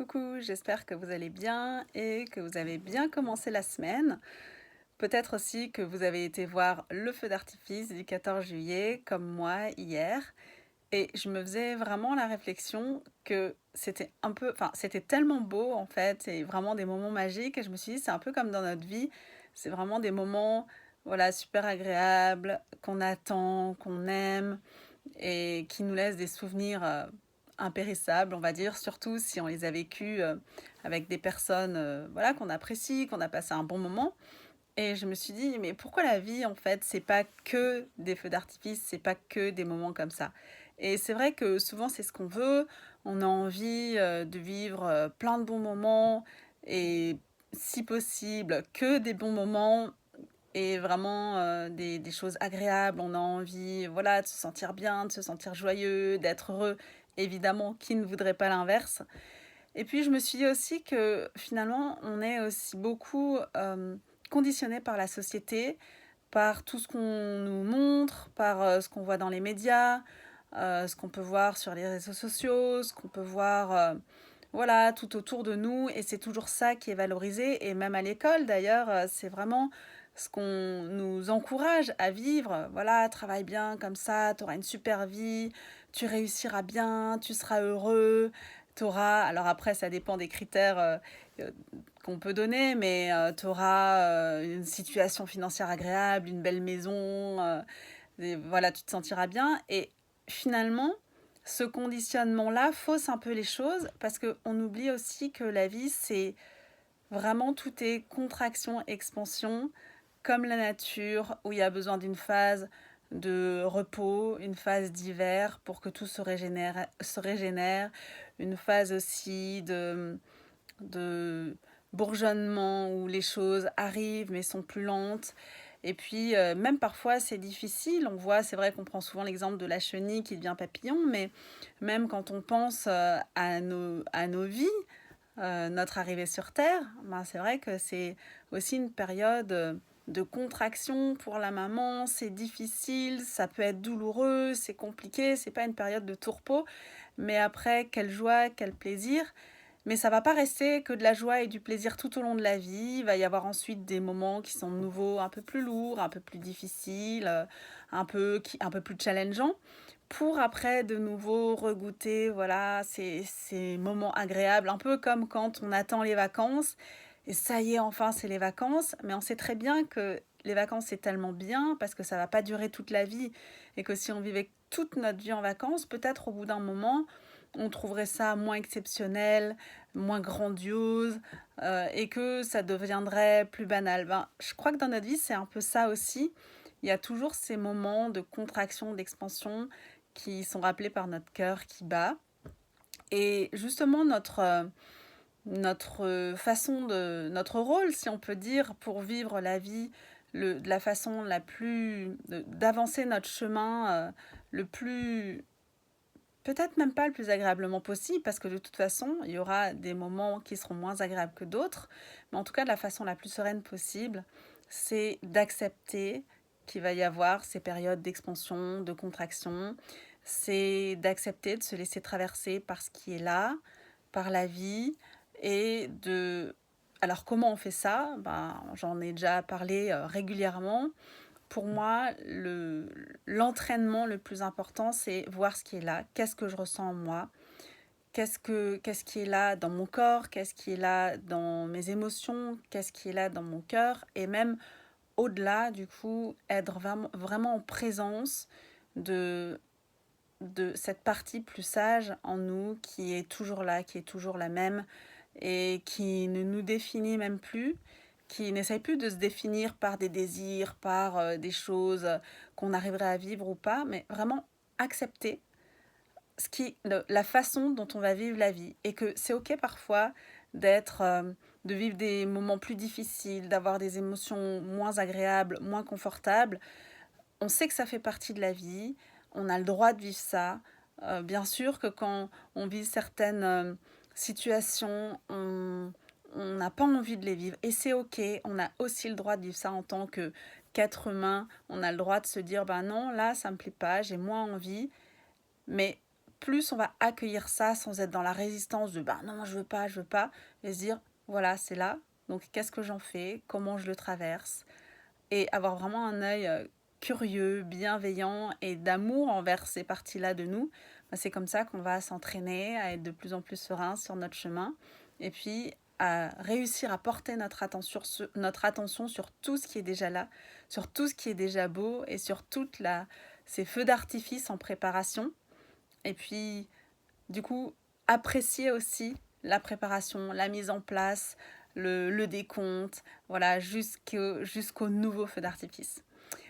Coucou, j'espère que vous allez bien et que vous avez bien commencé la semaine. Peut-être aussi que vous avez été voir le feu d'artifice du 14 juillet comme moi hier. Et je me faisais vraiment la réflexion que c'était c'était tellement beau en fait, et vraiment des moments magiques. Et je me suis dit, c'est un peu comme dans notre vie, c'est vraiment des moments, voilà, super agréables, qu'on attend, qu'on aime et qui nous laissent des souvenirs impérissables, on va dire, surtout si on les a vécus avec des personnes voilà, qu'on apprécie, qu'on a passé un bon moment. Et je me suis dit, mais pourquoi la vie, en fait, c'est pas que des feux d'artifice, c'est pas que des moments comme ça. Et c'est vrai que souvent, c'est ce qu'on veut. On a envie de vivre plein de bons moments et, si possible, que des bons moments et vraiment des choses agréables. On a envie, voilà, de se sentir bien, de se sentir joyeux, d'être heureux. Évidemment, qui ne voudrait pas l'inverse? Et puis, je me suis dit aussi que finalement, on est aussi beaucoup conditionné par la société, par tout ce qu'on nous montre, par ce qu'on voit dans les médias, ce qu'on peut voir sur les réseaux sociaux, ce qu'on peut voir voilà, tout autour de nous. Et c'est toujours ça qui est valorisé. Et même à l'école, d'ailleurs, c'est vraiment ce qu'on nous encourage à vivre. Voilà, travaille bien comme ça, tu auras une super vie, tu réussiras bien, tu seras heureux, tu auras... Alors après, ça dépend des critères euh, qu'on peut donner, mais tu auras une situation financière agréable, une belle maison, et voilà, tu te sentiras bien. Et finalement, ce conditionnement-là fausse un peu les choses parce qu'on oublie aussi que la vie, c'est vraiment tout est contraction, expansion, comme la nature, où il y a besoin d'une phase de repos, une phase d'hiver pour que tout se régénère, une phase aussi de bourgeonnement où les choses arrivent mais sont plus lentes. Et puis, même parfois, c'est difficile. On voit, c'est vrai qu'on prend souvent l'exemple de la chenille qui devient papillon, mais même quand on pense à nos vies, notre arrivée sur Terre, ben, c'est vrai que c'est aussi une période de contraction pour la maman. C'est difficile, ça peut être douloureux, c'est compliqué, c'est pas une période de tourpeau. Mais après, quelle joie, quel plaisir. Mais ça va pas rester que de la joie et du plaisir tout au long de la vie. Il va y avoir ensuite des moments qui sont de nouveau un peu plus lourds, un peu plus difficiles, un peu plus challengeants, pour après de nouveau regoûter voilà, ces moments agréables, un peu comme quand on attend les vacances. Et ça y est, enfin, c'est les vacances. Mais on sait très bien que les vacances, c'est tellement bien parce que ça va pas durer toute la vie. Et que si on vivait toute notre vie en vacances, peut-être au bout d'un moment, on trouverait ça moins exceptionnel, moins grandiose, et que ça deviendrait plus banal. Ben, je crois que dans notre vie, c'est un peu ça aussi. Il y a toujours ces moments de contraction, d'expansion qui sont rappelés par notre cœur qui bat. Et justement, notre façon de... notre rôle, si on peut dire, pour vivre la vie de la façon la plus... d'avancer notre chemin le plus peut-être même pas le plus agréablement possible, parce que de toute façon, il y aura des moments qui seront moins agréables que d'autres, mais en tout cas, de la façon la plus sereine possible, c'est d'accepter qu'il va y avoir ces périodes d'expansion, de contraction, c'est d'accepter de se laisser traverser par ce qui est là, par la vie, et de... Alors comment on fait ça? Ben, j'en ai déjà parlé régulièrement. Pour moi, l'entraînement le plus important, c'est voir ce qui est là. Qu'est-ce que je ressens en moi? Qu'est-ce qui est là dans mon corps? Qu'est-ce qui est là dans mes émotions? Qu'est-ce qui est là dans mon cœur? Et même au-delà, du coup, être vraiment, vraiment en présence de, de cette partie plus sage en nous qui est toujours là, qui est toujours la même et qui ne nous définit même plus, qui n'essaye plus de se définir par des désirs, par des choses qu'on arriverait à vivre ou pas, mais vraiment accepter la façon dont on va vivre la vie et que c'est ok parfois d'être, de vivre des moments plus difficiles, d'avoir des émotions moins agréables, moins confortables. On sait que ça fait partie de la vie, on a le droit de vivre ça. Bien sûr que quand on vit certaines situations, on n'a pas envie de les vivre. Et c'est ok, on a aussi le droit de vivre ça en tant que qu'être humain. On a le droit de se dire, ben non, là, ça me plaît pas, j'ai moins envie. Mais plus on va accueillir ça sans être dans la résistance de bah non, je veux pas, et se dire voilà, c'est là, donc qu'est-ce que j'en fais, comment je le traverse, et avoir vraiment un œil curieux, bienveillant et d'amour envers ces parties-là de nous. Bah, c'est comme ça qu'on va s'entraîner à être de plus en plus serein sur notre chemin, et puis à réussir à porter notre attention sur tout ce qui est déjà là, sur tout ce qui est déjà beau et sur ces feux d'artifice en préparation. Et puis, du coup, apprécier aussi la préparation, la mise en place, le décompte, voilà, jusqu'au nouveau feu d'artifice.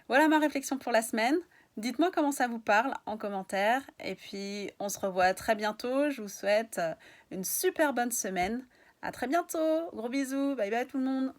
Voilà ma réflexion pour la semaine. Dites-moi comment ça vous parle en commentaire. Et puis, on se revoit très bientôt. Je vous souhaite une super bonne semaine. À très bientôt. Gros bisous. Bye bye tout le monde.